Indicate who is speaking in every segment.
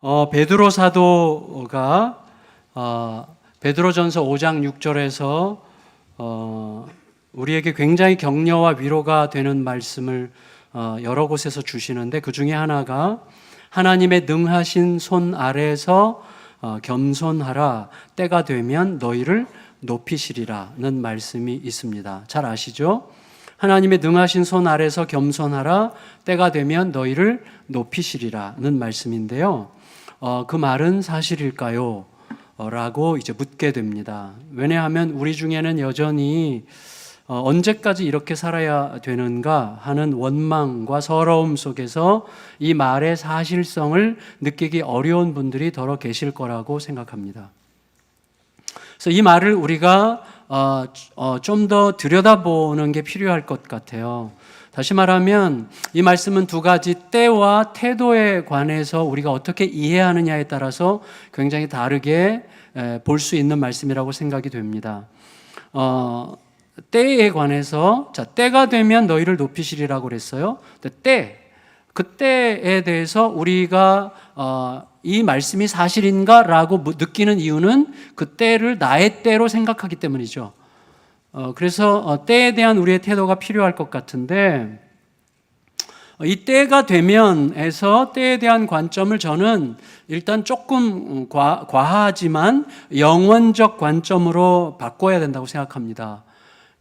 Speaker 1: 베드로 사도가 베드로전서 5장 6절에서 우리에게 굉장히 격려와 위로가 되는 말씀을 여러 곳에서 주시는데, 그 중에 하나가 하나님의 능하신 손 아래에서 겸손하라, 때가 되면 너희를 높이시리라는 말씀이 있습니다. 잘 아시죠? 하나님의 능하신 손 아래에서 겸손하라, 때가 되면 너희를 높이시리라는 말씀인데요. 그 말은 사실일까요? 라고 이제 묻게 됩니다. 왜냐하면 우리 중에는 여전히 언제까지 이렇게 살아야 되는가 하는 원망과 서러움 속에서 이 말의 사실성을 느끼기 어려운 분들이 더러 계실 거라고 생각합니다. 그래서 이 말을 우리가 좀 더 들여다보는 게 필요할 것 같아요. 다시 말하면 이 말씀은 두 가지 때와 태도에 관해서 우리가 어떻게 이해하느냐에 따라서 굉장히 다르게 볼 수 있는 말씀이라고 생각이 됩니다. 때에 관해서, 때가 되면 너희를 높이시리라고 그랬어요. 그 때에 대해서 우리가 이 말씀이 사실인가라고 느끼는 이유는 그 때를 나의 때로 생각하기 때문이죠. 그래서 때에 대한 우리의 태도가 필요할 것 같은데, 이 때가 되면에서 때에 대한 관점을 저는 일단 조금 과하지만 영원적 관점으로 바꿔야 된다고 생각합니다.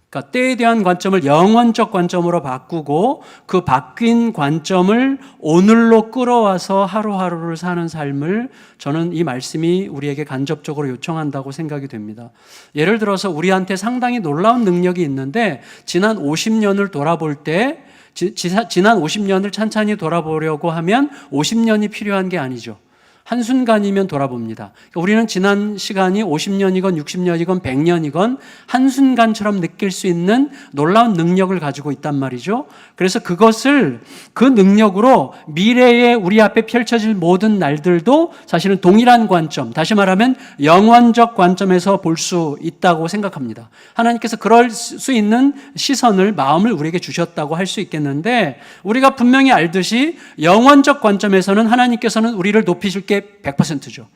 Speaker 1: 그러니까 때에 대한 관점을 영원적 관점으로 바꾸고 그 바뀐 관점을 오늘로 끌어와서 하루하루를 사는 삶을 저는 이 말씀이 우리에게 간접적으로 요청한다고 생각이 됩니다. 예를 들어서 우리한테 상당히 놀라운 능력이 있는데 지난 50년을 돌아볼 때 지난 50년을 찬찬히 돌아보려고 하면 50년이 필요한 게 아니죠. 한순간이면 돌아봅니다. 그러니까 우리는 지난 시간이 50년이건 60년이건 100년이건 한순간처럼 느낄 수 있는 놀라운 능력을 가지고 있단 말이죠. 그래서 그 능력으로 미래에 우리 앞에 펼쳐질 모든 날들도 사실은 동일한 관점, 다시 말하면 영원적 관점에서 볼 수 있다고 생각합니다. 하나님께서 그럴 수 있는 시선을, 마음을 우리에게 주셨다고 할 수 있겠는데, 우리가 분명히 알듯이 영원적 관점에서는 하나님께서는 우리를 높이실 게 100%죠.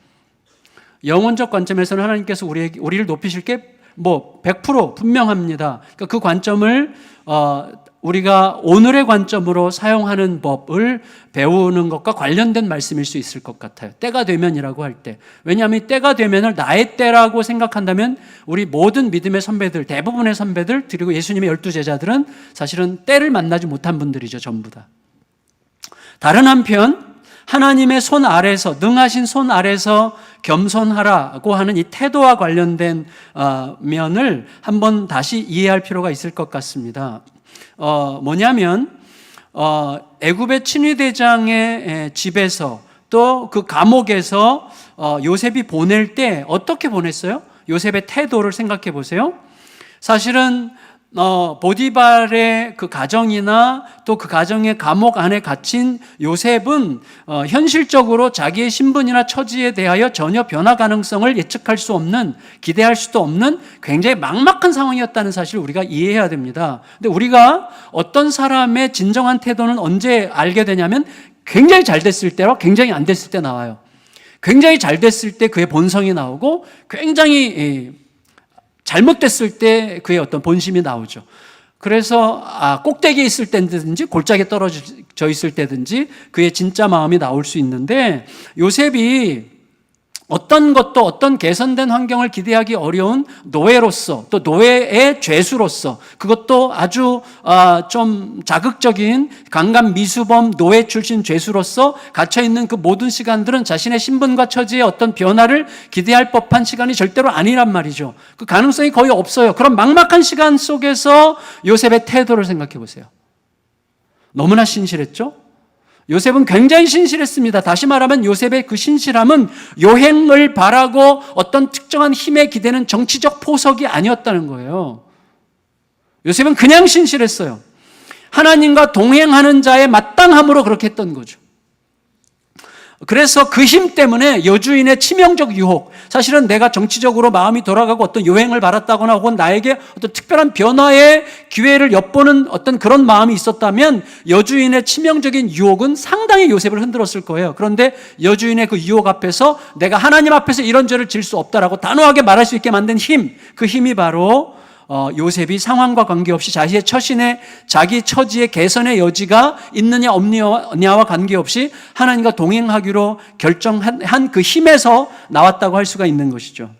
Speaker 1: 영원적 관점에서는 하나님께서 우리를 높이실 게 100% 분명합니다. 그러니까 그 관점을 우리가 오늘의 관점으로 사용하는 법을 배우는 것과 관련된 말씀일 수 있을 것 같아요. 때가 되면이라고 할 때. 왜냐하면 때가 되면을 나의 때라고 생각한다면 우리 모든 믿음의 선배들, 대부분의 선배들, 그리고 예수님의 12제자들은 사실은 때를 만나지 못한 분들이죠. 전부 다. 다른 한편 하나님의 손 아래서, 능하신 손 아래서 겸손하라고 하는 이 태도와 관련된 면을 한번 다시 이해할 필요가 있을 것 같습니다. 뭐냐면 애굽의 친위대장의 집에서 또 그 감옥에서 요셉이 보낼 때 어떻게 보냈어요? 요셉의 태도를 생각해 보세요. 사실은 보디발의 그 가정이나 또 그 가정의 감옥 안에 갇힌 요셉은 현실적으로 자기의 신분이나 처지에 대하여 전혀 변화 가능성을 예측할 수 없는, 기대할 수도 없는 굉장히 막막한 상황이었다는 사실을 우리가 이해해야 됩니다. 근데 우리가 어떤 사람의 진정한 태도는 언제 알게 되냐면 굉장히 잘 됐을 때와 굉장히 안 됐을 때 나와요. 굉장히 잘 됐을 때 그의 본성이 나오고 굉장히 잘못됐을 때 그의 어떤 본심이 나오죠. 그래서 꼭대기에 있을 때든지 골짜기에 떨어져 있을 때든지 그의 진짜 마음이 나올 수 있는데, 요셉이 어떤 것도 어떤 개선된 환경을 기대하기 어려운 노예로서, 또 노예의 죄수로서, 그것도 아주 좀 자극적인 강간 미수범 노예 출신 죄수로서 갇혀있는 그 모든 시간들은 자신의 신분과 처지의 어떤 변화를 기대할 법한 시간이 절대로 아니란 말이죠. 그 가능성이 거의 없어요. 그런 막막한 시간 속에서 요셉의 태도를 생각해 보세요. 너무나 신실했죠? 요셉은 굉장히 신실했습니다. 다시 말하면 요셉의 그 신실함은 요행을 바라고 어떤 특정한 힘에 기대는 정치적 포석이 아니었다는 거예요. 요셉은 그냥 신실했어요. 하나님과 동행하는 자의 마땅함으로 그렇게 했던 거죠. 그래서 그 힘 때문에 여주인의 치명적 유혹, 사실은 내가 정치적으로 마음이 돌아가고 어떤 요행을 받았다거나 혹은 나에게 어떤 특별한 변화의 기회를 엿보는 어떤 그런 마음이 있었다면 여주인의 치명적인 유혹은 상당히 요셉을 흔들었을 거예요. 그런데 여주인의 그 유혹 앞에서 내가 하나님 앞에서 이런 죄를 질 수 없다라고 단호하게 말할 수 있게 만든 힘, 그 힘이 바로 요셉이 상황과 관계없이 자신의 처신에 자기 처지의 개선의 여지가 있느냐 없느냐와 관계없이 하나님과 동행하기로 결정한 그 힘에서 나왔다고 할 수가 있는 것이죠.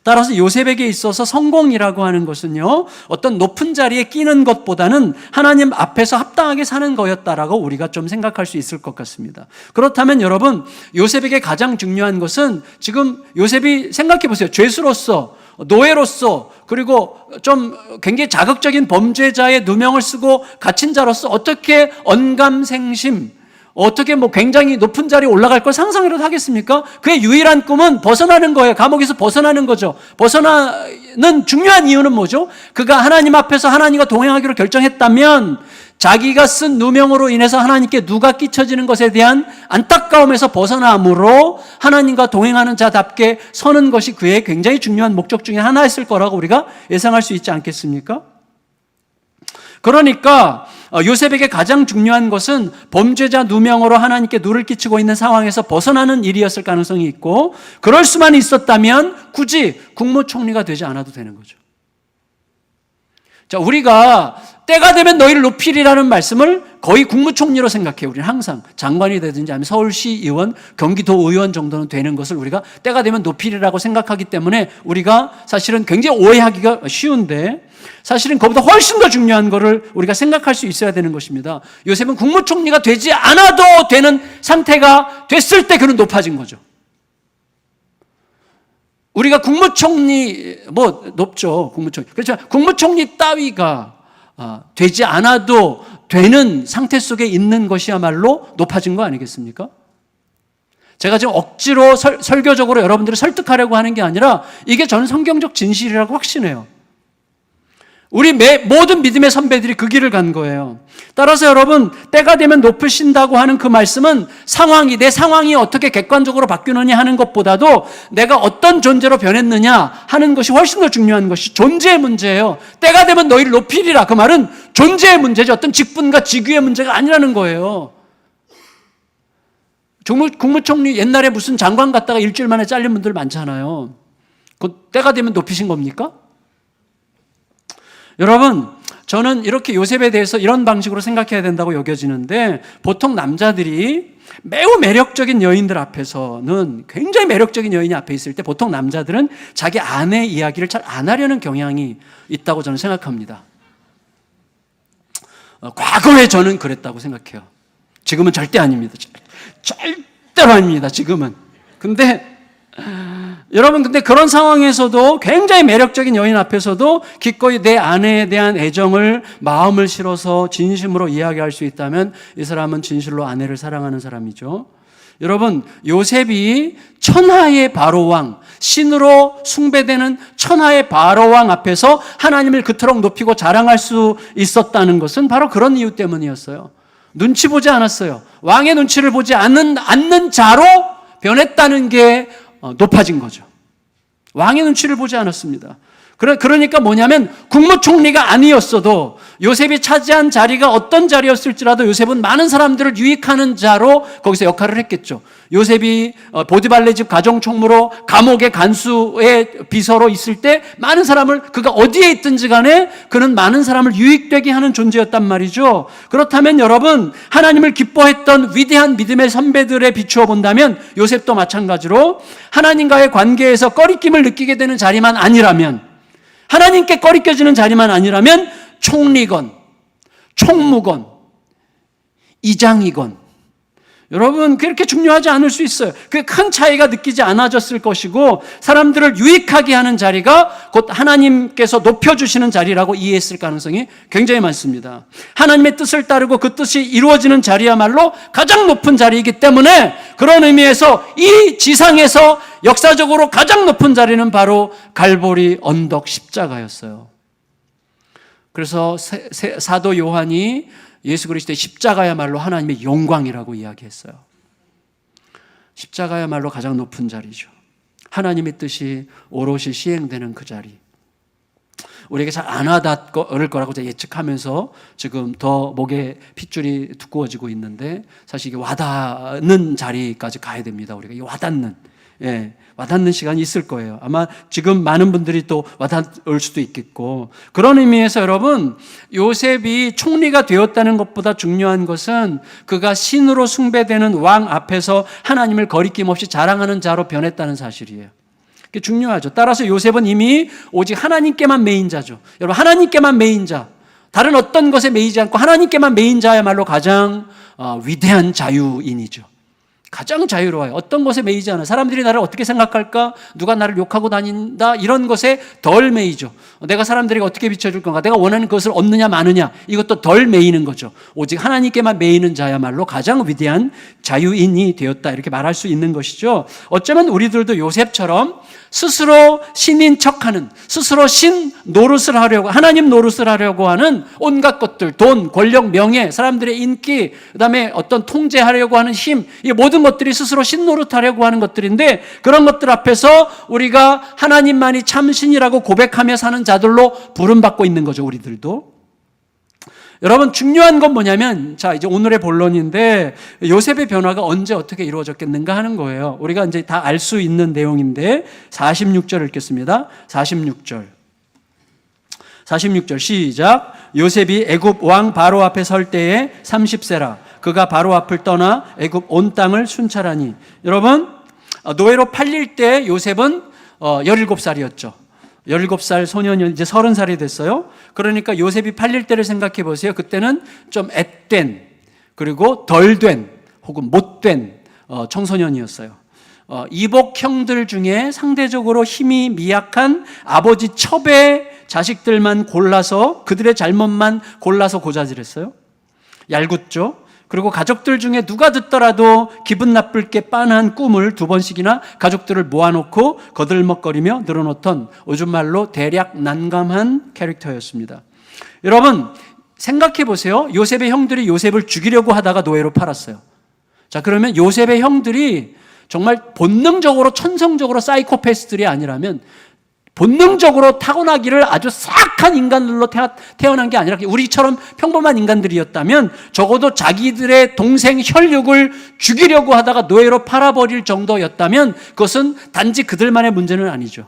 Speaker 1: 따라서 요셉에게 있어서 성공이라고 하는 것은요, 어떤 높은 자리에 끼는 것보다는 하나님 앞에서 합당하게 사는 거였다라고 우리가 좀 생각할 수 있을 것 같습니다. 그렇다면 여러분, 요셉에게 가장 중요한 것은 지금 요셉이 생각해 보세요. 죄수로서, 노예로서, 그리고 좀 굉장히 자극적인 범죄자의 누명을 쓰고 갇힌 자로서 어떻게 언감생심, 어떻게 굉장히 높은 자리에 올라갈 걸 상상이라도 하겠습니까? 그의 유일한 꿈은 벗어나는 거예요. 감옥에서 벗어나는 거죠. 벗어나는 중요한 이유는 뭐죠? 그가 하나님 앞에서 하나님과 동행하기로 결정했다면 자기가 쓴 누명으로 인해서 하나님께 누가 끼쳐지는 것에 대한 안타까움에서 벗어남으로 하나님과 동행하는 자답게 서는 것이 그의 굉장히 중요한 목적 중에 하나였을 거라고 우리가 예상할 수 있지 않겠습니까? 그러니까 요셉에게 가장 중요한 것은 범죄자 누명으로 하나님께 누를 끼치고 있는 상황에서 벗어나는 일이었을 가능성이 있고, 그럴 수만 있었다면 굳이 국무총리가 되지 않아도 되는 거죠. 자, 우리가 때가 되면 너희를 높이리라는 말씀을 거의 국무총리로 생각해요. 우리는 항상 장관이 되든지 아니면 서울시 의원, 경기도 의원 정도는 되는 것을 우리가 때가 되면 높이리라고 생각하기 때문에 우리가 사실은 굉장히 오해하기가 쉬운데, 사실은 그보다 훨씬 더 중요한 것을 우리가 생각할 수 있어야 되는 것입니다. 요셉은 국무총리가 되지 않아도 되는 상태가 됐을 때 그는 높아진 거죠. 우리가 국무총리, 높죠, 국무총리. 그렇지만 국무총리 따위가 되지 않아도 되는 상태 속에 있는 것이야말로 높아진 거 아니겠습니까? 제가 지금 억지로 설교적으로 여러분들을 설득하려고 하는 게 아니라 이게 저는 성경적 진실이라고 확신해요. 우리 모든 믿음의 선배들이 그 길을 간 거예요. 따라서 여러분, 때가 되면 높으신다고 하는 그 말씀은 내 상황이 어떻게 객관적으로 바뀌느냐 하는 것보다도 내가 어떤 존재로 변했느냐 하는 것이 훨씬 더 중요한 것이 존재의 문제예요. 때가 되면 너희를 높이리라. 그 말은 존재의 문제죠. 어떤 직분과 직위의 문제가 아니라는 거예요. 국무총리 옛날에 무슨 장관 갔다가 일주일 만에 잘린 분들 많잖아요. 그 때가 되면 높이신 겁니까? 여러분, 저는 이렇게 요셉에 대해서 이런 방식으로 생각해야 된다고 여겨지는데, 보통 남자들이 매우 매력적인 여인들 앞에서는, 굉장히 매력적인 여인이 앞에 있을 때 보통 남자들은 자기 아내 이야기를 잘 안 하려는 경향이 있다고 저는 생각합니다. 과거에 저는 그랬다고 생각해요. 지금은 절대 아닙니다. 절대로 아닙니다. 지금은. 근데 그런 상황에서도 굉장히 매력적인 여인 앞에서도 기꺼이 내 아내에 대한 애정을, 마음을 실어서 진심으로 이야기할 수 있다면 이 사람은 진실로 아내를 사랑하는 사람이죠. 여러분, 요셉이 천하의 바로왕, 신으로 숭배되는 천하의 바로왕 앞에서 하나님을 그토록 높이고 자랑할 수 있었다는 것은 바로 그런 이유 때문이었어요. 눈치 보지 않았어요. 왕의 눈치를 보지 않는 자로 변했다는 게 높아진 거죠. 왕의 눈치를 보지 않았습니다. 그러니까 뭐냐면 국무총리가 아니었어도 요셉이 차지한 자리가 어떤 자리였을지라도 요셉은 많은 사람들을 유익하는 자로 거기서 역할을 했겠죠. 요셉이 보디발레 집 가정총무로 감옥의 간수의 비서로 있을 때 많은 사람을, 그가 어디에 있든지 간에 그는 많은 사람을 유익되게 하는 존재였단 말이죠. 그렇다면 여러분, 하나님을 기뻐했던 위대한 믿음의 선배들에 비추어 본다면 요셉도 마찬가지로 하나님과의 관계에서 꺼리낌을 느끼게 되는 자리만 아니라면, 하나님께 꺼리껴지는 자리만 아니라면 총리건, 총무건, 이장이건, 여러분, 그렇게 중요하지 않을 수 있어요. 그게 큰 차이가 느끼지 않아졌을 것이고, 사람들을 유익하게 하는 자리가 곧 하나님께서 높여주시는 자리라고 이해했을 가능성이 굉장히 많습니다. 하나님의 뜻을 따르고 그 뜻이 이루어지는 자리야말로 가장 높은 자리이기 때문에, 그런 의미에서 이 지상에서 역사적으로 가장 높은 자리는 바로 갈보리 언덕 십자가였어요. 그래서 사도 요한이 예수 그리스도의 십자가야말로 하나님의 영광이라고 이야기했어요. 십자가야말로 가장 높은 자리죠. 하나님의 뜻이 오롯이 시행되는 그 자리. 우리에게 잘 안 와닿을 거라고 예측하면서 지금 더 목에 핏줄이 두꺼워지고 있는데, 사실 이게 와닿는 자리까지 가야 됩니다. 우리가 이 와닿는 시간이 있을 거예요. 아마 지금 많은 분들이 또 와닿을 수도 있겠고, 그런 의미에서 여러분, 요셉이 총리가 되었다는 것보다 중요한 것은 그가 신으로 숭배되는 왕 앞에서 하나님을 거리낌 없이 자랑하는 자로 변했다는 사실이에요. 그게 중요하죠. 따라서 요셉은 이미 오직 하나님께만 매인 자죠. 여러분, 하나님께만 매인 자, 다른 어떤 것에 매이지 않고 하나님께만 매인 자야말로 가장 위대한 자유인이죠. 가장 자유로워요. 어떤 것에 매이지 않아요. 사람들이 나를 어떻게 생각할까? 누가 나를 욕하고 다닌다? 이런 것에 덜 매이죠. 내가 사람들에게 어떻게 비춰줄 건가? 내가 원하는 것을 얻느냐 마느냐? 이것도 덜 매이는 거죠. 오직 하나님께만 매이는 자야말로 가장 위대한 자유인이 되었다, 이렇게 말할 수 있는 것이죠. 어쩌면 우리들도 요셉처럼 스스로 신인 척하는, 스스로 신 노릇을 하려고, 하나님 노릇을 하려고 하는 온갖 것들, 돈, 권력, 명예, 사람들의 인기, 그다음에 어떤 통제하려고 하는 힘, 이 모든 것들이 스스로 신 노릇하려고 하는 것들인데, 그런 것들 앞에서 우리가 하나님만이 참 신이라고 고백하며 사는 자들로 부름받고 있는 거죠, 우리들도. 여러분, 중요한 건 뭐냐면, 자, 이제 오늘의 본론인데, 요셉의 변화가 언제 어떻게 이루어졌겠는가 하는 거예요. 우리가 이제 다 알 수 있는 내용인데, 46절 읽겠습니다. 46절 시작. 요셉이 애굽 왕 바로 앞에 설 때에 30세라. 그가 바로 앞을 떠나 애굽 온 땅을 순찰하니. 여러분, 노예로 팔릴 때 요셉은 17살이었죠. 17살 소년이 이제 30살이 됐어요. 그러니까 요셉이 팔릴 때를 생각해 보세요. 그때는 좀 앳된, 그리고 덜 된, 혹은 못된 청소년이었어요. 이복 형들 중에 상대적으로 힘이 미약한 아버지 첩의 자식들만 골라서, 그들의 잘못만 골라서 고자질했어요. 얄궂죠. 그리고 가족들 중에 누가 듣더라도 기분 나쁠 게 빤한 꿈을 2번씩이나 가족들을 모아놓고 거들먹거리며 늘어놓던, 요즘 말로 대략 난감한 캐릭터였습니다. 여러분, 생각해 보세요. 요셉의 형들이 요셉을 죽이려고 하다가 노예로 팔았어요. 자, 그러면 요셉의 형들이 정말 본능적으로, 천성적으로 사이코패스들이 아니라면, 본능적으로 타고나기를 아주 사악한 인간들로 태어난 게 아니라 우리처럼 평범한 인간들이었다면 적어도 자기들의 동생 혈육을 죽이려고 하다가 노예로 팔아버릴 정도였다면 그것은 단지 그들만의 문제는 아니죠.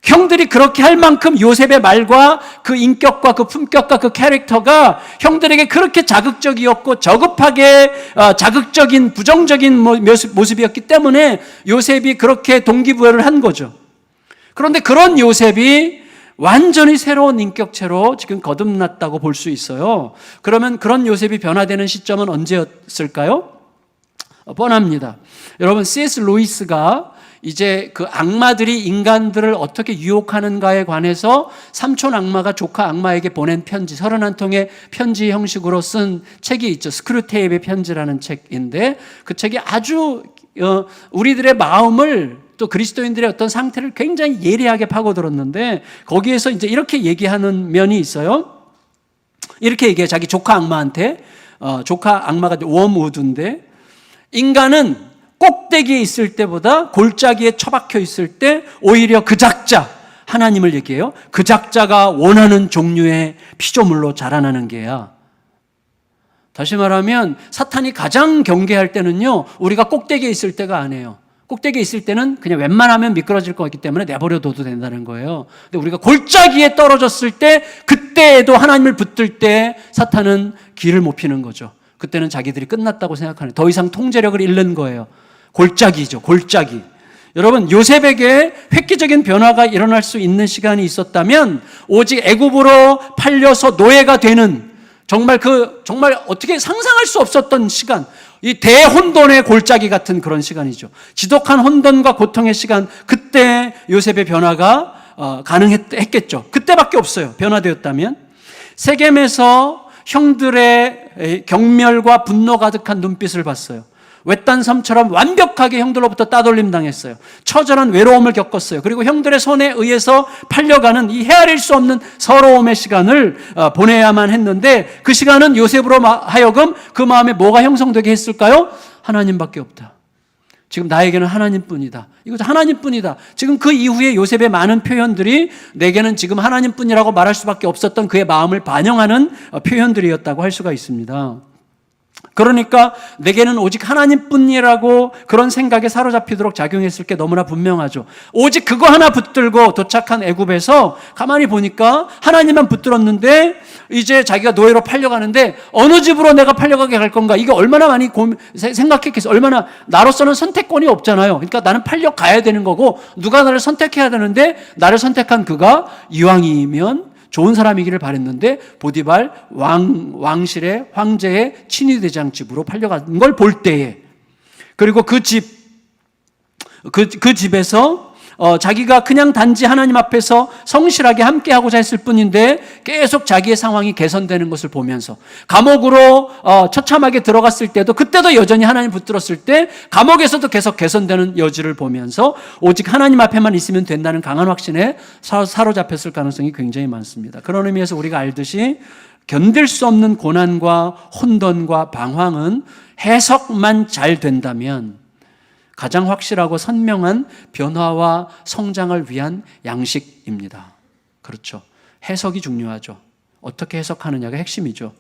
Speaker 1: 형들이 그렇게 할 만큼 요셉의 말과 그 인격과 그 품격과 그 캐릭터가 형들에게 그렇게 자극적이었고 저급하게 자극적인 부정적인 모습이었기 때문에 요셉이 그렇게 동기부여를 한 거죠. 그런데 그런 요셉이 완전히 새로운 인격체로 지금 거듭났다고 볼 수 있어요. 그러면 그런 요셉이 변화되는 시점은 언제였을까요? 뻔합니다. 여러분, C.S. 루이스가 이제 그 악마들이 인간들을 어떻게 유혹하는가에 관해서 삼촌 악마가 조카 악마에게 보낸 편지, 31통의 편지 형식으로 쓴 책이 있죠. 스크루테이프의 편지라는 책인데, 그 책이 아주 우리들의 마음을, 또 그리스도인들의 어떤 상태를 굉장히 예리하게 파고들었는데, 거기에서 이제 이렇게 얘기하는 면이 있어요. 이렇게 얘기해요. 자기 조카 악마한테. 조카 악마가 웜우드인데, 인간은 꼭대기에 있을 때보다 골짜기에 처박혀 있을 때 오히려 그 작자, 하나님을 얘기해요. 그 작자가 원하는 종류의 피조물로 자라나는 게야. 다시 말하면 사탄이 가장 경계할 때는요, 우리가 꼭대기에 있을 때가 아니에요. 꼭대기에 있을 때는 그냥 웬만하면 미끄러질 것 같기 때문에 내버려둬도 된다는 거예요. 근데 우리가 골짜기에 떨어졌을 때, 그때에도 하나님을 붙들 때 사탄은 길을 못 피는 거죠. 그때는 자기들이 끝났다고 생각하는, 더 이상 통제력을 잃는 거예요. 골짜기죠, 골짜기. 여러분, 요셉에게 획기적인 변화가 일어날 수 있는 시간이 있었다면 오직 애굽으로 팔려서 노예가 되는, 정말 어떻게 상상할 수 없었던 시간, 이 대혼돈의 골짜기 같은 그런 시간이죠. 지독한 혼돈과 고통의 시간, 그때 요셉의 변화가 가능했겠죠. 그때밖에 없어요. 변화되었다면. 세겜에서 형들의 경멸과 분노 가득한 눈빛을 봤어요. 외딴 섬처럼 완벽하게 형들로부터 따돌림 당했어요. 처절한 외로움을 겪었어요. 그리고 형들의 손에 의해서 팔려가는 이 헤아릴 수 없는 서러움의 시간을 보내야만 했는데, 그 시간은 요셉으로 하여금 그 마음에 뭐가 형성되게 했을까요? 하나님밖에 없다. 지금 나에게는 하나님뿐이다. 이거 하나님뿐이다. 지금 그 이후에 요셉의 많은 표현들이 내게는 지금 하나님뿐이라고 말할 수밖에 없었던 그의 마음을 반영하는 표현들이었다고 할 수가 있습니다. 그러니까 내게는 오직 하나님뿐이라고 그런 생각에 사로잡히도록 작용했을 게 너무나 분명하죠. 오직 그거 하나 붙들고 도착한 애굽에서 가만히 보니까 하나님만 붙들었는데 이제 자기가 노예로 팔려가는데 어느 집으로 내가 팔려가게 할 건가? 이게 얼마나 많이 생각했겠어. 얼마나 나로서는 선택권이 없잖아요. 그러니까 나는 팔려가야 되는 거고 누가 나를 선택해야 되는데 나를 선택한 그가 이왕이면 좋은 사람이기를 바랬는데 보디발 왕실의 황제의 친위대장집으로 팔려간 걸 볼 때에 그리고 그 집에서 자기가 그냥 단지 하나님 앞에서 성실하게 함께하고자 했을 뿐인데 계속 자기의 상황이 개선되는 것을 보면서 감옥으로 처참하게 들어갔을 때도 그때도 여전히 하나님 붙들었을 때 감옥에서도 계속 개선되는 여지를 보면서 오직 하나님 앞에만 있으면 된다는 강한 확신에 사로잡혔을 가능성이 굉장히 많습니다. 그런 의미에서 우리가 알듯이 견딜 수 없는 고난과 혼돈과 방황은 해석만 잘 된다면 가장 확실하고 선명한 변화와 성장을 위한 양식입니다. 그렇죠. 해석이 중요하죠. 어떻게 해석하느냐가 핵심이죠.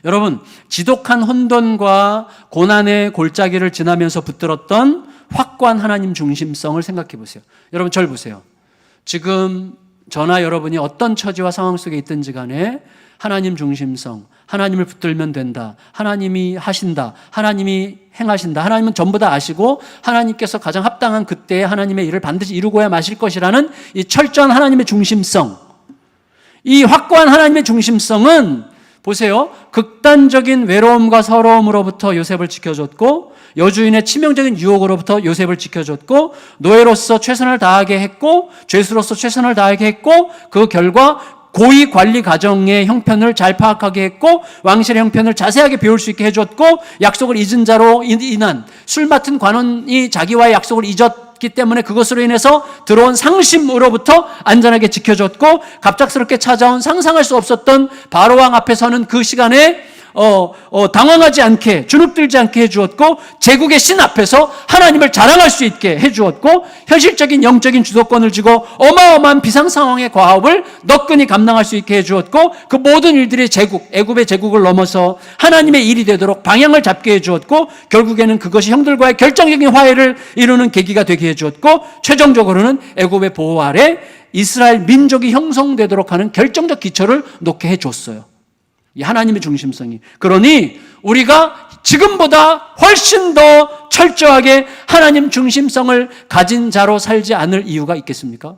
Speaker 1: 여러분, 지독한 혼돈과 고난의 골짜기를 지나면서 붙들었던 확고한 하나님 중심성을 생각해 보세요. 여러분, 절 보세요. 지금 저나 여러분이 어떤 처지와 상황 속에 있든지 간에 하나님 중심성, 하나님을 붙들면 된다, 하나님이 하신다, 하나님이 행하신다, 하나님은 전부 다 아시고 하나님께서 가장 합당한 그때에 하나님의 일을 반드시 이루고야 마실 것이라는 이 철저한 하나님의 중심성, 이 확고한 하나님의 중심성은 보세요. 극단적인 외로움과 서러움으로부터 요셉을 지켜줬고 여주인의 치명적인 유혹으로부터 요셉을 지켜줬고 노예로서 최선을 다하게 했고 죄수로서 최선을 다하게 했고 그 결과 고위 관리 과정의 형편을 잘 파악하게 했고 왕실의 형편을 자세하게 배울 수 있게 해줬고 약속을 잊은 자로 인한 술 맡은 관원이 자기와의 약속을 잊었기 때문에 그것으로 인해서 들어온 상심으로부터 안전하게 지켜줬고 갑작스럽게 찾아온 상상할 수 없었던 바로왕 앞에서는 그 시간에 당황하지 않게 주눅들지 않게 해주었고 제국의 신 앞에서 하나님을 자랑할 수 있게 해주었고 현실적인 영적인 주도권을 쥐고 어마어마한 비상 상황의 과업을 너끈히 감당할 수 있게 해주었고 그 모든 일들이 애굽의 제국을 넘어서 하나님의 일이 되도록 방향을 잡게 해주었고 결국에는 그것이 형들과의 결정적인 화해를 이루는 계기가 되게 해주었고 최종적으로는 애굽의 보호 아래 이스라엘 민족이 형성되도록 하는 결정적 기초를 놓게 해줬어요. 이 하나님의 중심성이. 그러니 우리가 지금보다 훨씬 더 철저하게 하나님 중심성을 가진 자로 살지 않을 이유가 있겠습니까?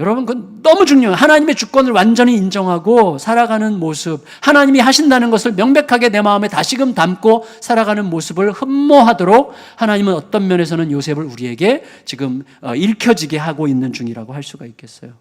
Speaker 1: 여러분, 그건 너무 중요해요. 하나님의 주권을 완전히 인정하고 살아가는 모습, 하나님이 하신다는 것을 명백하게 내 마음에 다시금 담고 살아가는 모습을 흠모하도록 하나님은 어떤 면에서는 요셉을 우리에게 지금 읽혀지게 하고 있는 중이라고 할 수가 있겠어요.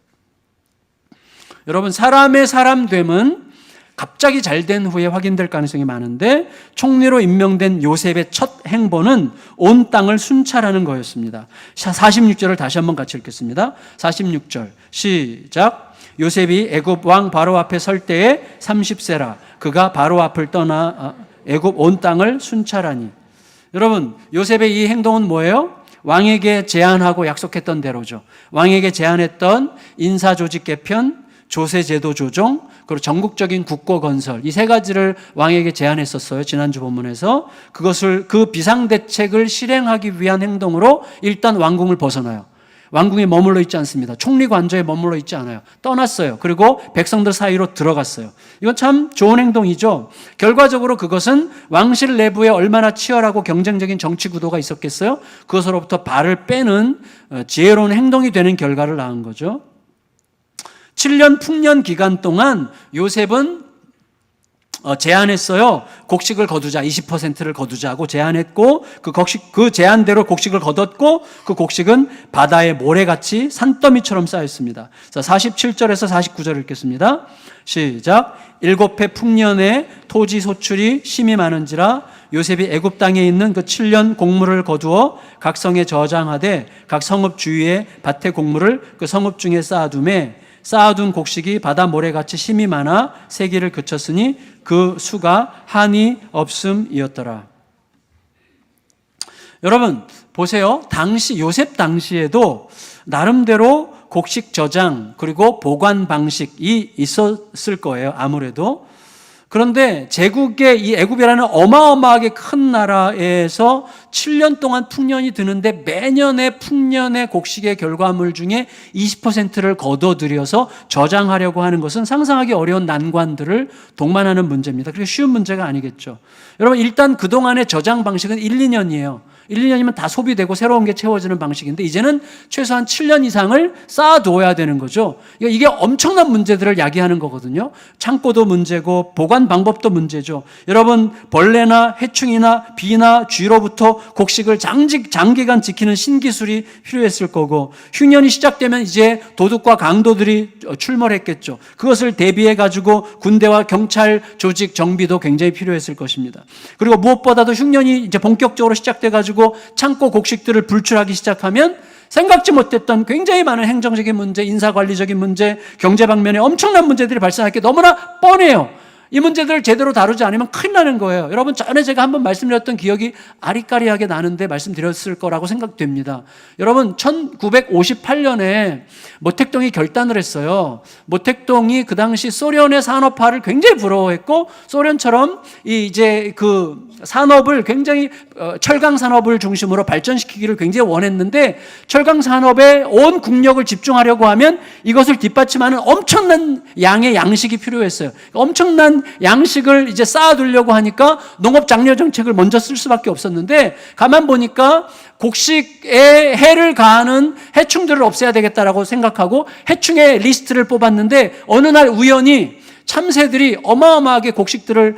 Speaker 1: 여러분, 사람의 사람됨은 갑자기 잘된 후에 확인될 가능성이 많은데 총리로 임명된 요셉의 첫 행보는 온 땅을 순찰하는 거였습니다. 46절을 다시 한번 같이 읽겠습니다. 46절 시작. 요셉이 애굽 왕 바로 앞에 설 때에 30세라 그가 바로 앞을 떠나 애굽 온 땅을 순찰하니. 여러분, 요셉의 이 행동은 뭐예요? 왕에게 제안하고 약속했던 대로죠. 왕에게 제안했던 인사조직 개편, 조세제도 조정, 그리고 전국적인 국고 건설, 이 세 가지를 왕에게 제안했었어요. 지난주 본문에서. 그 비상대책을 실행하기 위한 행동으로 일단 왕궁을 벗어나요. 왕궁에 머물러 있지 않습니다. 총리 관저에 머물러 있지 않아요. 떠났어요. 그리고 백성들 사이로 들어갔어요. 이건 참 좋은 행동이죠. 결과적으로 그것은 왕실 내부에 얼마나 치열하고 경쟁적인 정치 구도가 있었겠어요? 그것으로부터 발을 빼는 지혜로운 행동이 되는 결과를 낳은 거죠. 7년 풍년 기간 동안 요셉은 제안했어요. 곡식을 거두자, 20%를 거두자고 제안했고 그 제안대로 곡식을 거뒀고 그 곡식은 바다의 모래같이 산더미처럼 쌓였습니다. 자, 47절에서 49절 읽겠습니다. 시작. 7해 풍년에 토지 소출이 심히 많은지라 요셉이 애굽 땅에 있는 그 7년 곡물을 거두어 각 성에 저장하되 각 성읍 주위에 밭의 곡물을 그 성읍 중에 쌓아두매 쌓아둔 곡식이 바다 모래같이 심이 많아 세기를 그쳤으니 그 수가 한이 없음이었더라. 여러분 보세요. 당시 요셉 당시에도 나름대로 곡식 저장 그리고 보관 방식이 있었을 거예요. 아무래도. 그런데 제국의 이 애굽이라는 어마어마하게 큰 나라에서 7년 동안 풍년이 드는데 매년의 풍년의 곡식의 결과물 중에 20%를 거둬들여서 저장하려고 하는 것은 상상하기 어려운 난관들을 동반하는 문제입니다. 그렇게 쉬운 문제가 아니겠죠. 여러분 일단 그동안의 저장 방식은 1, 2년이에요. 1, 2년이면 다 소비되고 새로운 게 채워지는 방식인데 이제는 최소한 7년 이상을 쌓아두어야 되는 거죠. 이게 엄청난 문제들을 야기하는 거거든요. 창고도 문제고 보관 방법도 문제죠. 여러분 벌레나 해충이나 비나 쥐로부터 곡식을 장기간 지키는 신기술이 필요했을 거고 흉년이 시작되면 이제 도둑과 강도들이 출몰했겠죠. 그것을 대비해 가지고 군대와 경찰 조직 정비도 굉장히 필요했을 것입니다. 그리고 무엇보다도 흉년이 이제 본격적으로 시작돼 가지고 창고 곡식들을 불출하기 시작하면 생각지 못했던 굉장히 많은 행정적인 문제, 인사관리적인 문제, 경제 방면에 엄청난 문제들이 발생할 게 너무나 뻔해요. 이 문제들을 제대로 다루지 않으면 큰일 나는 거예요. 여러분 전에 제가 한번 말씀드렸던 기억이 아리까리하게 나는데 말씀드렸을 거라고 생각됩니다. 여러분 1958년에 모택동이 결단을 했어요. 모택동이 그 당시 소련의 산업화를 굉장히 부러워했고 소련처럼 이제 그 산업을 굉장히 철강 산업을 중심으로 발전시키기를 굉장히 원했는데 철강 산업에 온 국력을 집중하려고 하면 이것을 뒷받침하는 엄청난 양의 양식이 필요했어요. 엄청난 양식을 이제 쌓아두려고 하니까 농업 장려 정책을 먼저 쓸 수밖에 없었는데 가만 보니까 곡식에 해를 가하는 해충들을 없애야 되겠다라고 생각하고 해충의 리스트를 뽑았는데 어느 날 우연히 참새들이 어마어마하게 곡식들을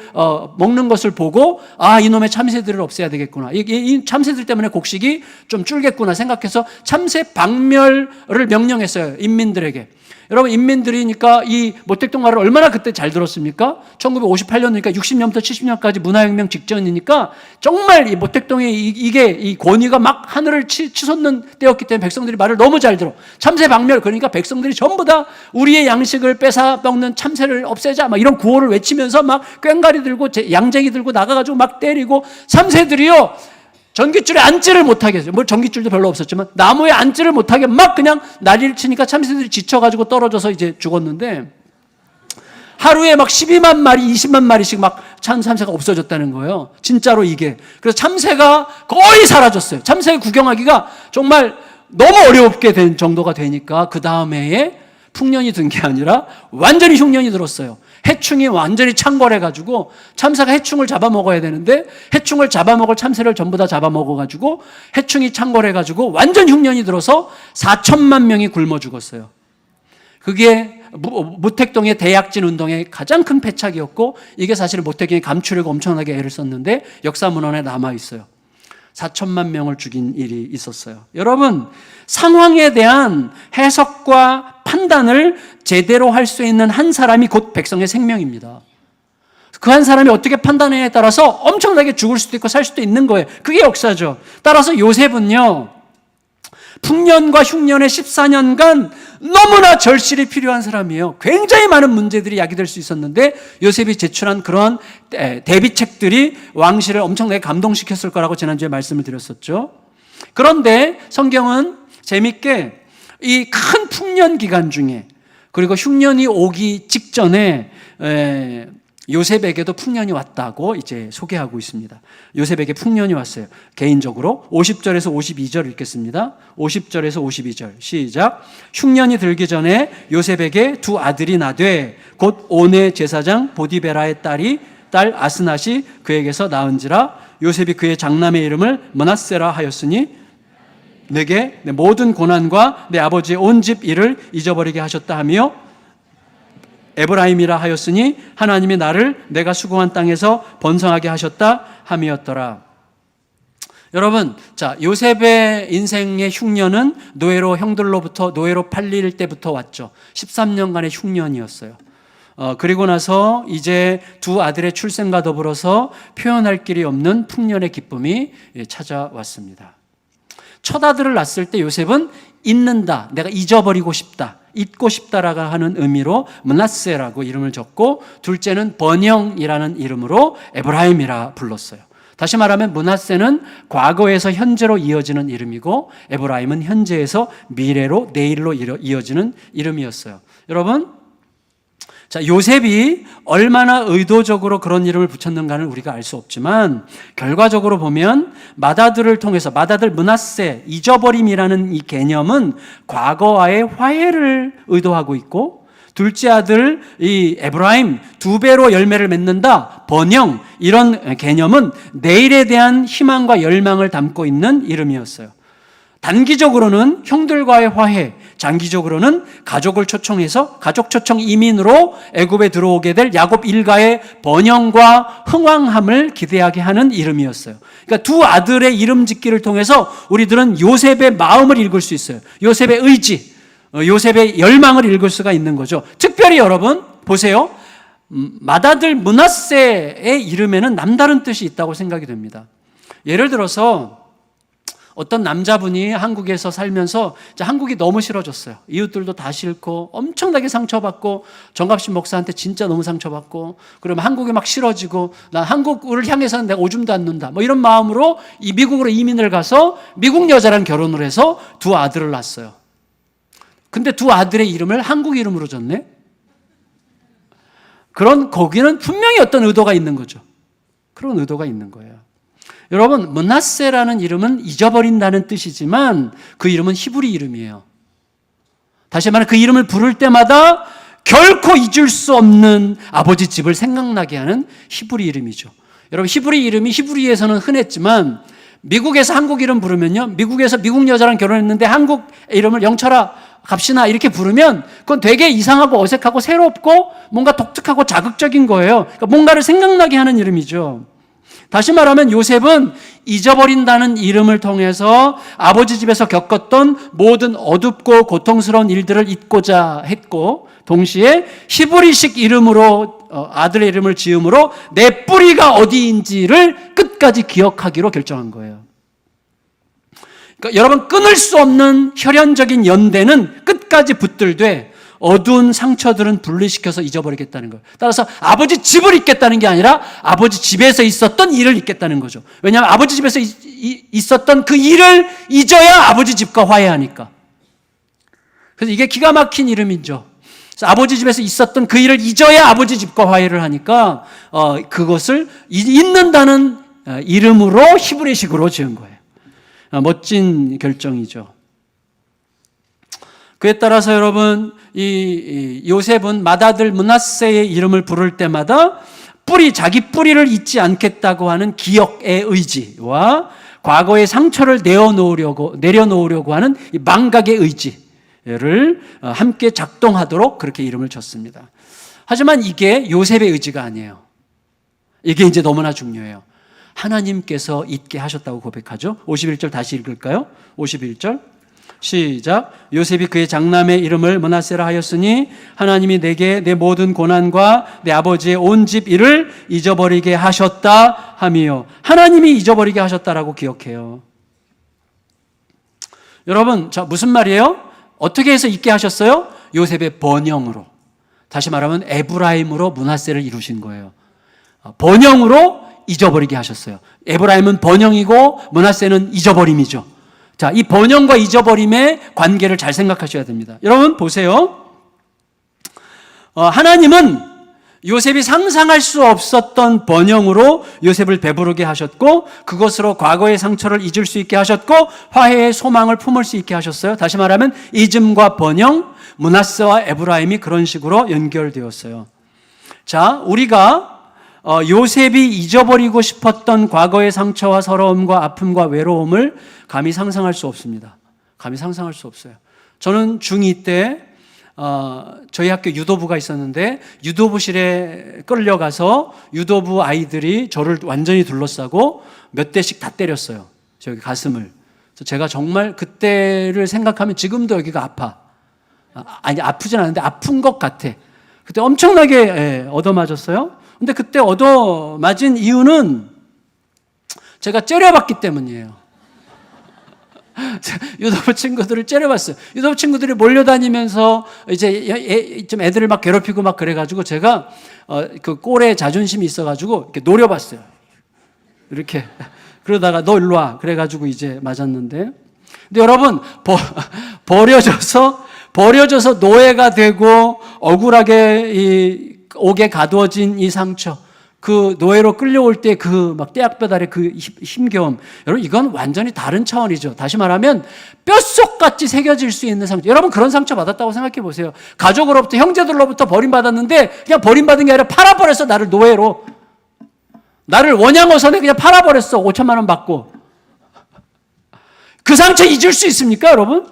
Speaker 1: 먹는 것을 보고 아 이놈의 참새들을 없애야 되겠구나. 이 참새들 때문에 곡식이 좀 줄겠구나 생각해서 참새 박멸을 명령했어요. 인민들에게. 여러분 인민들이니까 이 모택동 말을 얼마나 그때 잘 들었습니까? 1958년이니까 60년부터 70년까지 문화혁명 직전이니까 정말 이 모택동의 이게 이 권위가 막 하늘을 치솟는 때였기 때문에 백성들이 말을 너무 잘 들어. 참새 박멸 그러니까 백성들이 전부 다 우리의 양식을 뺏어 먹는 참새를 없애자 막 이런 구호를 외치면서 막 꽹가리 들고 양쟁이 들고 나가가지고 막 때리고 참새들이요. 전깃줄에 앉지를 못하게 했어요. 뭐 전깃줄도 별로 없었지만 나무에 앉지를 못하게 막 그냥 난리를 치니까 참새들이 지쳐가지고 떨어져서 이제 죽었는데 하루에 막 12만 마리, 20만 마리씩 막 참새가 없어졌다는 거예요. 진짜로 이게. 그래서 참새가 거의 사라졌어요. 참새 구경하기가 정말 너무 어렵게 된 정도가 되니까 그 다음 해에 풍년이 든 게 아니라 완전히 흉년이 들었어요. 해충이 완전히 창궐해가지고 참새가 해충을 잡아먹어야 되는데 해충을 잡아먹을 참새를 전부 다 잡아먹어가지고 해충이 창궐해가지고 완전 흉년이 들어서 4천만 명이 굶어 죽었어요. 그게 모택동의 대약진 운동의 가장 큰 패착이었고 이게 사실 모택동이 감추려고 엄청나게 애를 썼는데 역사문헌에 남아있어요. 4천만 명을 죽인 일이 있었어요. 여러분 상황에 대한 해석과 판단을 제대로 할 수 있는 한 사람이 곧 백성의 생명입니다. 그 한 사람이 어떻게 판단하냐에 따라서 엄청나게 죽을 수도 있고 살 수도 있는 거예요. 그게 역사죠. 따라서 요셉은요 풍년과 흉년의 14년간 너무나 절실히 필요한 사람이에요. 굉장히 많은 문제들이 야기될 수 있었는데 요셉이 제출한 그런 대비책들이 왕실을 엄청나게 감동시켰을 거라고 지난주에 말씀을 드렸었죠. 그런데 성경은 재밌게 이 큰 풍년 기간 중에 그리고 흉년이 오기 직전에 요셉에게도 풍년이 왔다고 이제 소개하고 있습니다. 요셉에게 풍년이 왔어요. 개인적으로 50절에서 52절 읽겠습니다. 50절에서 52절 시작. 흉년이 들기 전에 요셉에게 두 아들이 나되 곧 온의 제사장 보디베라의 딸 아스낫이 그에게서 낳은지라. 요셉이 그의 장남의 이름을 므낫세라 하였으니 내게 내 모든 고난과 내 아버지의 온 집 일을 잊어버리게 하셨다 하며 에브라임이라 하였으니 하나님이 나를 내가 수고한 땅에서 번성하게 하셨다 함이었더라. 여러분, 자 요셉의 인생의 흉년은 노예로 형들로부터 노예로 팔릴 때부터 왔죠. 13년간의 흉년이었어요. 그리고 나서 이제 두 아들의 출생과 더불어서 표현할 길이 없는 풍년의 기쁨이 찾아왔습니다. 첫 아들을 낳았을 때 요셉은 잊는다, 내가 잊어버리고 싶다, 잊고 싶다라고 하는 의미로 므낫세라고 이름을 줬고, 둘째는 번영이라는 이름으로 에브라임이라 불렀어요. 다시 말하면 므낫세는 과거에서 현재로 이어지는 이름이고, 에브라임은 현재에서 미래로, 내일로 이어지는 이름이었어요. 여러분, 자, 요셉이 얼마나 의도적으로 그런 이름을 붙였는가는 우리가 알 수 없지만, 결과적으로 보면 맏아들을 통해서, 맏아들 므낫세, 잊어버림이라는 이 개념은 과거와의 화해를 의도하고 있고, 둘째 아들 이 에브라임, 2배로 열매를 맺는다, 번영, 이런 개념은 내일에 대한 희망과 열망을 담고 있는 이름이었어요. 단기적으로는 형들과의 화해, 장기적으로는 가족을 초청해서 가족 초청 이민으로 애굽에 들어오게 될 야곱 일가의 번영과 흥왕함을 기대하게 하는 이름이었어요. 그러니까 두 아들의 이름 짓기를 통해서 우리들은 요셉의 마음을 읽을 수 있어요. 요셉의 의지, 요셉의 열망을 읽을 수가 있는 거죠. 특별히 여러분 보세요. 맏아들 므낫세의 이름에는 남다른 뜻이 있다고 생각이 됩니다. 예를 들어서 어떤 남자분이 한국에서 살면서 한국이 너무 싫어졌어요. 이웃들도 다 싫고 엄청나게 상처받고, 정갑신 목사한테 진짜 너무 상처받고, 그러면 한국이 막 싫어지고, 난 한국을 향해서는 내가 오줌도 안 눈다, 뭐 이런 마음으로 이 미국으로 이민을 가서 미국 여자랑 결혼을 해서 두 아들을 낳았어요. 근데 두 아들의 이름을 한국 이름으로 줬네? 거기는 분명히 어떤 의도가 있는 거죠. 그런 의도가 있는 거예요. 여러분, 므낫세라는 이름은 잊어버린다는 뜻이지만 그 이름은 히브리 이름이에요. 다시 말해 그 이름을 부를 때마다 결코 잊을 수 없는 아버지 집을 생각나게 하는 히브리 이름이죠. 여러분, 히브리 이름이 히브리에서는 흔했지만 미국에서 한국 이름 부르면요, 미국에서 미국 여자랑 결혼했는데 한국 이름을 영철아 갑시나 이렇게 부르면 그건 되게 이상하고 어색하고 새롭고 뭔가 독특하고 자극적인 거예요. 그러니까 뭔가를 생각나게 하는 이름이죠. 다시 말하면 요셉은 잊어버린다는 이름을 통해서 아버지 집에서 겪었던 모든 어둡고 고통스러운 일들을 잊고자 했고, 동시에 히브리식 이름으로 아들의 이름을 지음으로 내 뿌리가 어디인지를 끝까지 기억하기로 결정한 거예요. 그러니까 여러분, 끊을 수 없는 혈연적인 연대는 끝까지 붙들되 어두운 상처들은 분리시켜서 잊어버리겠다는 거예요. 따라서 아버지 집을 잊겠다는 게 아니라 아버지 집에서 있었던 일을 잊겠다는 거죠. 왜냐하면 아버지 집에서 있었던 그 일을 잊어야 아버지 집과 화해하니까. 그래서 이게 기가 막힌 이름이죠. 그래서 아버지 집에서 있었던 그 일을 잊어야 아버지 집과 화해를 하니까 그것을 잊는다는 이름으로 히브리식으로 지은 거예요. 멋진 결정이죠. 그에 따라서 여러분, 이 요셉은 맏아들 므낫세의 이름을 부를 때마다 자기 뿌리를 잊지 않겠다고 하는 기억의 의지와 과거의 상처를 내려놓으려고 하는 이 망각의 의지를 함께 작동하도록 그렇게 이름을 줬습니다. 하지만 이게 요셉의 의지가 아니에요. 이게 이제 너무나 중요해요. 하나님께서 잊게 하셨다고 고백하죠. 51절 다시 읽을까요? 51절 시작. 요셉이 그의 장남의 이름을 므낫세라 하였으니 하나님이 내게 내 모든 고난과 내 아버지의 온 집 일을 잊어버리게 하셨다 함이요. 하나님이 잊어버리게 하셨다라고 기억해요. 여러분, 자, 무슨 말이에요? 어떻게 해서 잊게 하셨어요? 요셉의 번영으로, 다시 말하면 에브라임으로 므낫세를 이루신 거예요. 번영으로 잊어버리게 하셨어요. 에브라임은 번영이고 므낫세는 잊어버림이죠. 자, 이 번영과 잊어버림의 관계를 잘 생각하셔야 됩니다. 여러분 보세요. 하나님은 요셉이 상상할 수 없었던 번영으로 요셉을 배부르게 하셨고, 그것으로 과거의 상처를 잊을 수 있게 하셨고, 화해의 소망을 품을 수 있게 하셨어요. 다시 말하면 잊음과 번영, 므낫세와 에브라임이 그런 식으로 연결되었어요. 자, 우리가 요셉이 잊어버리고 싶었던 과거의 상처와 서러움과 아픔과 외로움을 감히 상상할 수 없습니다. 감히 상상할 수 없어요. 저는 중2 때 저희 학교 유도부가 있었는데 유도부실에 끌려가서 유도부 아이들이 저를 완전히 둘러싸고 몇 대씩 다 때렸어요. 저기 가슴을. 그래서 제가 정말 그때를 생각하면 지금도 여기가 아파. 아니, 아프진 않은데 아픈 것 같아. 그때 엄청나게 얻어맞았어요. 근데 그때 얻어맞은 이유는 제가 째려봤기 때문이에요. 유도부 친구들을 째려봤어요. 유도부 친구들이 몰려다니면서 이제 좀 애들을 막 괴롭히고 막 그래가지고 제가 그 꼴에 자존심이 있어가지고 이렇게 노려봤어요. 이렇게 그러다가 너 일로 와 그래가지고 이제 맞았는데, 근데 여러분 버려져서 노예가 되고 억울하게 이 옥에 가두어진 이 상처, 그 노예로 끌려올 때 그 막 떼약볕 그 힘겨움, 여러분 이건 완전히 다른 차원이죠. 다시 말하면 뼛속같이 새겨질 수 있는 상처. 여러분 그런 상처 받았다고 생각해 보세요. 가족으로부터, 형제들로부터 버림받았는데 그냥 버림받은 게 아니라 팔아버렸어. 나를 노예로, 나를 원양어선에 그냥 팔아버렸어. 5천만 원 받고. 그 상처 잊을 수 있습니까 여러분?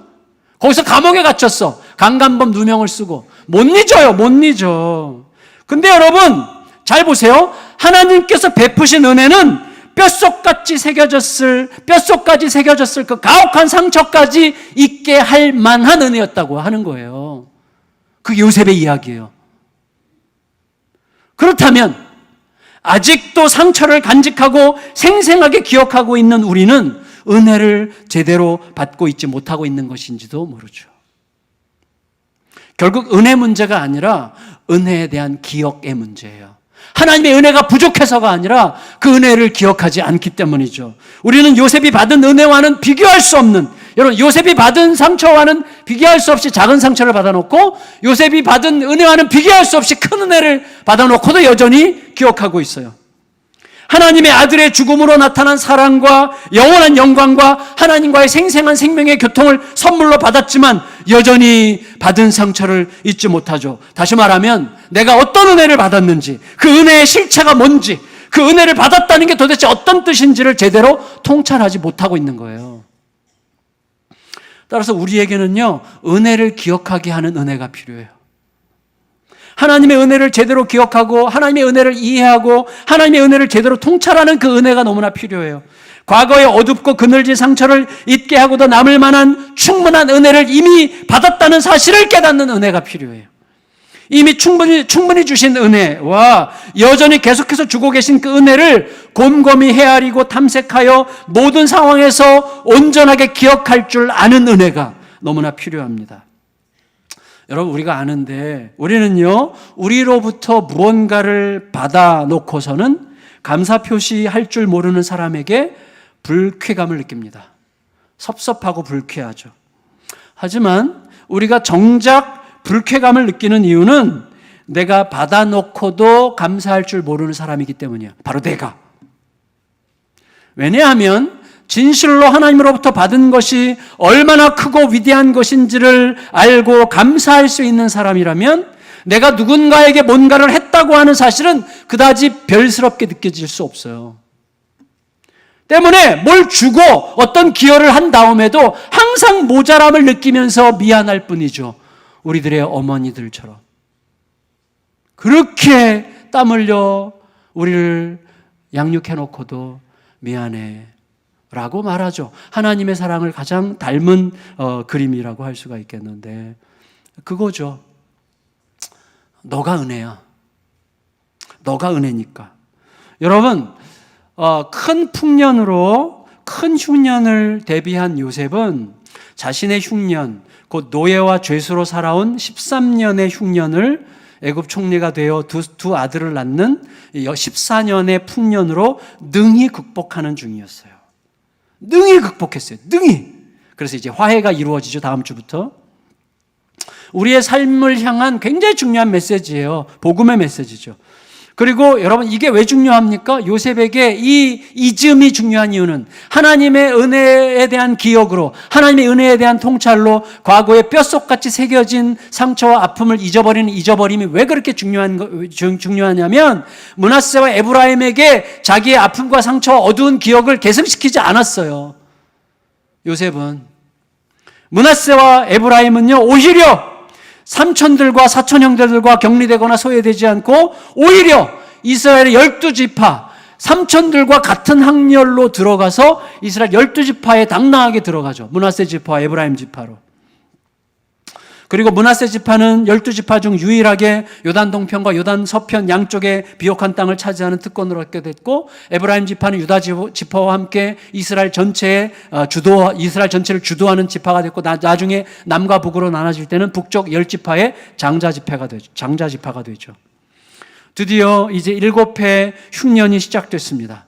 Speaker 1: 거기서 감옥에 갇혔어. 강간범 누명을 쓰고. 못 잊어요. 못 잊어. 근데 여러분 잘 보세요. 하나님께서 베푸신 은혜는 뼛속까지 새겨졌을 그 가혹한 상처까지 잊게 할 만한 은혜였다고 하는 거예요. 그게 요셉의 이야기예요. 그렇다면 아직도 상처를 간직하고 생생하게 기억하고 있는 우리는 은혜를 제대로 받고 있지 못하고 있는 것인지도 모르죠. 결국 은혜 문제가 아니라 은혜에 대한 기억의 문제예요. 하나님의 은혜가 부족해서가 아니라 그 은혜를 기억하지 않기 때문이죠. 우리는 요셉이 받은 은혜와는 비교할 수 없는, 여러분 요셉이 받은 상처와는 비교할 수 없이 작은 상처를 받아놓고 요셉이 받은 은혜와는 비교할 수 없이 큰 은혜를 받아놓고도 여전히 기억하고 있어요. 하나님의 아들의 죽음으로 나타난 사랑과 영원한 영광과 하나님과의 생생한 생명의 교통을 선물로 받았지만 여전히 받은 상처를 잊지 못하죠. 다시 말하면 내가 어떤 은혜를 받았는지, 그 은혜의 실체가 뭔지, 그 은혜를 받았다는 게 도대체 어떤 뜻인지를 제대로 통찰하지 못하고 있는 거예요. 따라서 우리에게는요, 은혜를 기억하게 하는 은혜가 필요해요. 하나님의 은혜를 제대로 기억하고 하나님의 은혜를 이해하고 하나님의 은혜를 제대로 통찰하는 그 은혜가 너무나 필요해요. 과거의 어둡고 그늘진 상처를 잊게 하고도 남을 만한 충분한 은혜를 이미 받았다는 사실을 깨닫는 은혜가 필요해요. 이미 충분히 주신 은혜와 여전히 계속해서 주고 계신 그 은혜를 곰곰이 헤아리고 탐색하여 모든 상황에서 온전하게 기억할 줄 아는 은혜가 너무나 필요합니다. 여러분 우리가 아는데 우리는요, 우리로부터 무언가를 받아놓고서는 감사 표시할 줄 모르는 사람에게 불쾌감을 느낍니다. 섭섭하고 불쾌하죠. 하지만 우리가 정작 불쾌감을 느끼는 이유는 내가 받아놓고도 감사할 줄 모르는 사람이기 때문이야. 바로 내가. 왜냐하면 진실로 하나님으로부터 받은 것이 얼마나 크고 위대한 것인지를 알고 감사할 수 있는 사람이라면 내가 누군가에게 뭔가를 했다고 하는 사실은 그다지 별스럽게 느껴질 수 없어요. 때문에 뭘 주고 어떤 기여를 한 다음에도 항상 모자람을 느끼면서 미안할 뿐이죠. 우리들의 어머니들처럼. 그렇게 땀 흘려 우리를 양육해놓고도 미안해 라고 말하죠. 하나님의 사랑을 가장 닮은 그림이라고 할 수가 있겠는데 그거죠. 너가 은혜야. 너가 은혜니까. 여러분 큰 풍년으로 큰 흉년을 대비한 요셉은 자신의 흉년, 곧 노예와 죄수로 살아온 13년의 흉년을 애굽 총리가 되어 두 아들을 낳는 14년의 풍년으로 능히 극복하는 중이었어요. 능히 극복했어요. 능히. 그래서 이제 화해가 이루어지죠. 다음 주부터. 우리의 삶을 향한 굉장히 중요한 메시지예요. 복음의 메시지죠. 그리고 여러분 이게 왜 중요합니까? 요셉에게 이 잊음이 중요한 이유는 하나님의 은혜에 대한 기억으로, 하나님의 은혜에 대한 통찰로 과거의 뼛속같이 새겨진 상처와 아픔을 잊어버리는 잊어버림이 왜 그렇게 중요하냐면 므낫세와 에브라임에게 자기의 아픔과 상처와 어두운 기억을 계승시키지 않았어요. 요셉은. 므낫세와 에브라임은요, 오히려 삼촌들과 사촌 형제들과 격리되거나 소외되지 않고 오히려 이스라엘의 12지파, 삼촌들과 같은 학렬로 들어가서 이스라엘 12지파에 당당하게 들어가죠. 므낫세 지파와 에브라임 지파로. 그리고 므낫세 지파는 12지파 중 유일하게 요단 동편과 요단 서편 양쪽에 비옥한 땅을 차지하는 특권을 얻게 됐고, 에브라임 지파는 유다 지파와 함께 이스라엘 전체를 주도하는 지파가 됐고, 나중에 남과 북으로 나눠질 때는 북쪽 10지파의 장자 지파가 되죠. 드디어 이제 7회 흉년이 시작됐습니다.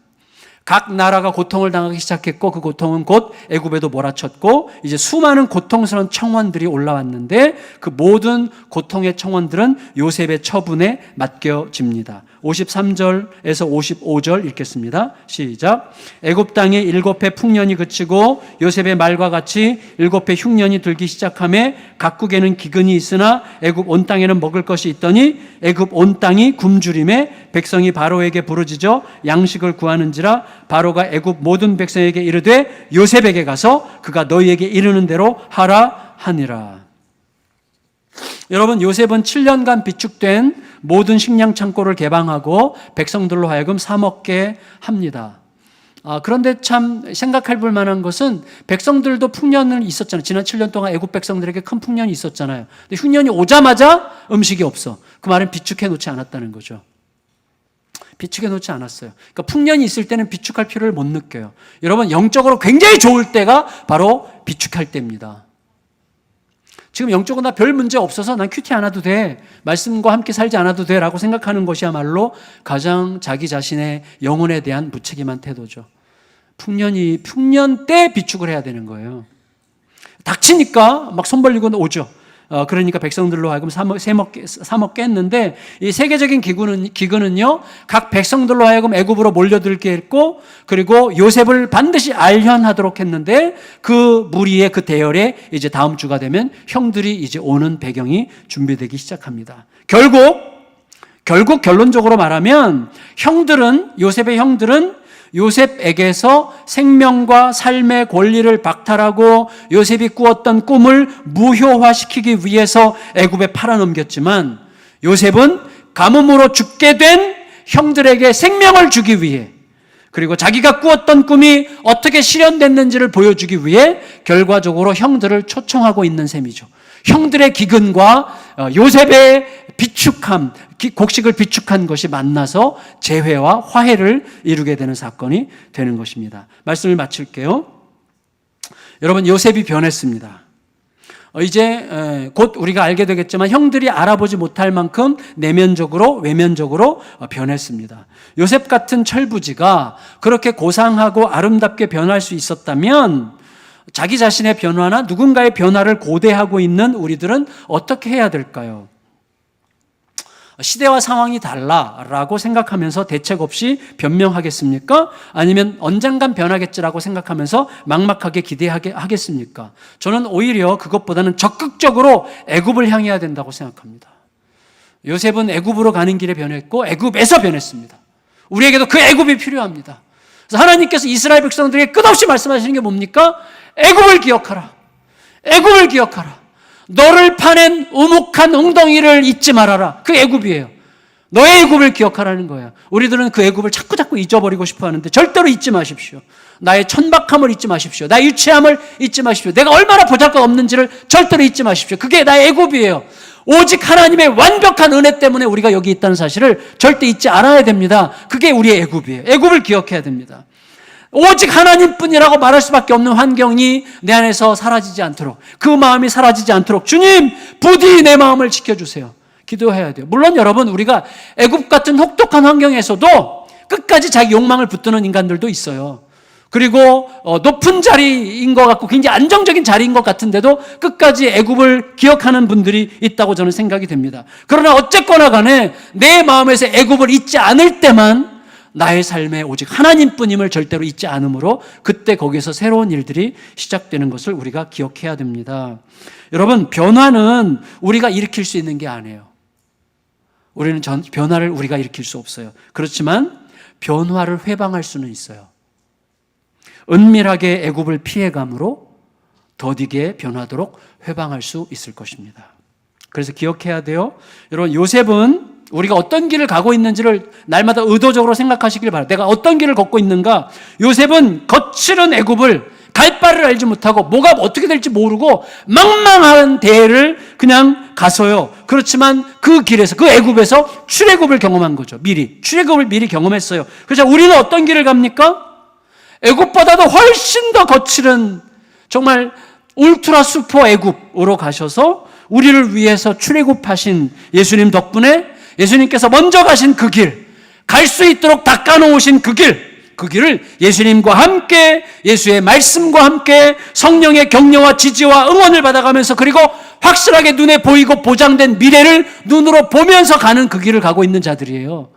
Speaker 1: 각 나라가 고통을 당하기 시작했고, 그 고통은 곧 애굽에도 몰아쳤고, 이제 수많은 고통스러운 청원들이 올라왔는데, 그 모든 고통의 청원들은 요셉의 처분에 맡겨집니다. 53절에서 55절 읽겠습니다. 시작. 애굽 땅에 7해 풍년이 그치고 요셉의 말과 같이 7해 흉년이 들기 시작하며 각국에는 기근이 있으나 애굽 온 땅에는 먹을 것이 있더니 애굽 온 땅이 굶주림에 백성이 바로에게 부르짖어 양식을 구하는지라 바로가 애굽 모든 백성에게 이르되 요셉에게 가서 그가 너희에게 이르는 대로 하라 하니라. 여러분, 요셉은 7년간 비축된 모든 식량 창고를 개방하고 백성들로 하여금 사 먹게 합니다. 그런데 참 생각해 볼 만한 것은 백성들도 풍년은 있었잖아요. 지난 7년 동안 애굽 백성들에게 큰 풍년이 있었잖아요. 근데 흉년이 오자마자 음식이 없어. 그 말은 비축해 놓지 않았다는 거죠. 비축해 놓지 않았어요. 그러니까 풍년이 있을 때는 비축할 필요를 못 느껴요. 여러분, 영적으로 굉장히 좋을 때가 바로 비축할 때입니다. 지금 영적으로 나 별 문제 없어서 난 큐티 안 해도 돼, 말씀과 함께 살지 않아도 돼 라고 생각하는 것이야말로 가장 자기 자신의 영혼에 대한 무책임한 태도죠. 풍년 때 비축을 해야 되는 거예요. 닥치니까 막 손 벌리고 오죠. 그러니까 백성들로 하여금 사 먹게 했는데, 이 세계적인 기근은요 각 백성들로 하여금 애굽으로 몰려들게 했고, 그리고 요셉을 반드시 알현하도록 했는데, 그 무리의 그 대열에 이제 다음 주가 되면 형들이 이제 오는 배경이 준비되기 시작합니다. 결국 결론적으로 말하면 요셉의 형들은 요셉에게서 생명과 삶의 권리를 박탈하고 요셉이 꾸었던 꿈을 무효화시키기 위해서 애굽에 팔아넘겼지만, 요셉은 가뭄으로 죽게 된 형들에게 생명을 주기 위해, 그리고 자기가 꾸었던 꿈이 어떻게 실현됐는지를 보여주기 위해 결과적으로 형들을 초청하고 있는 셈이죠. 형들의 기근과 요셉의 비축함, 곡식을 비축한 것이 만나서 재회와 화해를 이루게 되는 사건이 되는 것입니다. 말씀을 마칠게요. 여러분, 요셉이 변했습니다. 이제 곧 우리가 알게 되겠지만 형들이 알아보지 못할 만큼 내면적으로 외면적으로 변했습니다. 요셉 같은 철부지가 그렇게 고상하고 아름답게 변할 수 있었다면, 자기 자신의 변화나 누군가의 변화를 고대하고 있는 우리들은 어떻게 해야 될까요? 시대와 상황이 달라라고 생각하면서 대책 없이 변명하겠습니까? 아니면 언젠간 변하겠지라고 생각하면서 막막하게 기대하겠습니까? 저는 오히려 그것보다는 적극적으로 애굽을 향해야 된다고 생각합니다. 요셉은 애굽으로 가는 길에 변했고 애굽에서 변했습니다. 우리에게도 그 애굽이 필요합니다. 그래서 하나님께서 이스라엘 백성들에게 끝없이 말씀하시는 게 뭡니까? 애굽을 기억하라. 애굽을 기억하라. 너를 파낸 우묵한 웅덩이를 잊지 말아라. 그 애굽이에요. 너의 애굽을 기억하라는 거예요. 우리들은 그 애굽을 자꾸 잊어버리고 싶어 하는데 절대로 잊지 마십시오. 나의 천박함을 잊지 마십시오. 나의 유치함을 잊지 마십시오. 내가 얼마나 보잘것없는지를 절대로 잊지 마십시오. 그게 나의 애굽이에요. 오직 하나님의 완벽한 은혜 때문에 우리가 여기 있다는 사실을 절대 잊지 않아야 됩니다. 그게 우리의 애굽이에요. 애굽을 기억해야 됩니다. 오직 하나님뿐이라고 말할 수밖에 없는 환경이 내 안에서 사라지지 않도록, 그 마음이 사라지지 않도록 주님 부디 내 마음을 지켜주세요. 기도해야 돼요. 물론 여러분, 우리가 애굽 같은 혹독한 환경에서도 끝까지 자기 욕망을 붙드는 인간들도 있어요. 그리고 높은 자리인 것 같고 굉장히 안정적인 자리인 것 같은데도 끝까지 애굽을 기억하는 분들이 있다고 저는 생각이 됩니다. 그러나 어쨌거나 간에 내 마음에서 애굽을 잊지 않을 때만 나의 삶에 오직 하나님뿐임을 절대로 잊지 않으므로 그때 거기서 새로운 일들이 시작되는 것을 우리가 기억해야 됩니다. 여러분, 변화는 우리가 일으킬 수 있는 게 아니에요. 변화를 우리가 일으킬 수 없어요. 그렇지만 변화를 회방할 수는 있어요. 은밀하게 애굽을 피해감으로 더디게 변하도록 회방할 수 있을 것입니다. 그래서 기억해야 돼요. 여러분, 요셉은 우리가 어떤 길을 가고 있는지를 날마다 의도적으로 생각하시길 바랍니다. 내가 어떤 길을 걷고 있는가? 요셉은 거칠은 애굽을 갈 바를 알지 못하고 뭐가 어떻게 될지 모르고 망망한 대를 그냥 가서요. 그렇지만 그 길에서, 그 애굽에서 출애굽을 경험한 거죠. 출애굽을 미리 경험했어요. 그래서 우리는 어떤 길을 갑니까? 애굽보다도 훨씬 더 거칠은 정말 울트라 슈퍼 애굽으로 가셔서 우리를 위해서 출애굽하신 예수님 덕분에 예수님께서 먼저 가신 그 길, 갈 수 있도록 닦아놓으신 그 길을 예수님과 함께, 예수의 말씀과 함께 성령의 격려와 지지와 응원을 받아가면서, 그리고 확실하게 눈에 보이고 보장된 미래를 눈으로 보면서 가는 그 길을 가고 있는 자들이에요.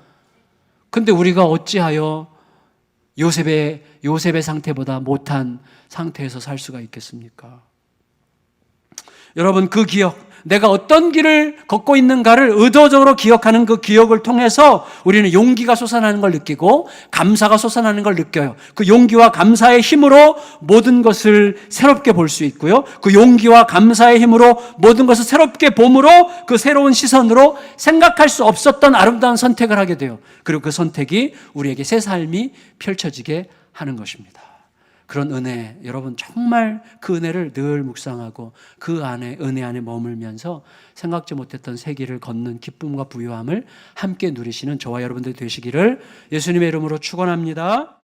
Speaker 1: 근데 우리가 어찌하여 요셉의 상태보다 못한 상태에서 살 수가 있겠습니까? 여러분, 그 기억, 내가 어떤 길을 걷고 있는가를 의도적으로 기억하는 그 기억을 통해서 우리는 용기가 솟아나는 걸 느끼고 감사가 솟아나는 걸 느껴요. 그 용기와 감사의 힘으로 모든 것을 새롭게 볼 수 있고요. 그 용기와 감사의 힘으로 모든 것을 새롭게 봄으로 그 새로운 시선으로 생각할 수 없었던 아름다운 선택을 하게 돼요. 그리고 그 선택이 우리에게 새 삶이 펼쳐지게 하는 것입니다. 그런 은혜, 여러분 정말 그 은혜를 늘 묵상하고 그 안에, 은혜 안에 머물면서 생각지 못했던 새 길을 걷는 기쁨과 부요함을 함께 누리시는 저와 여러분들 되시기를 예수님의 이름으로 축원합니다.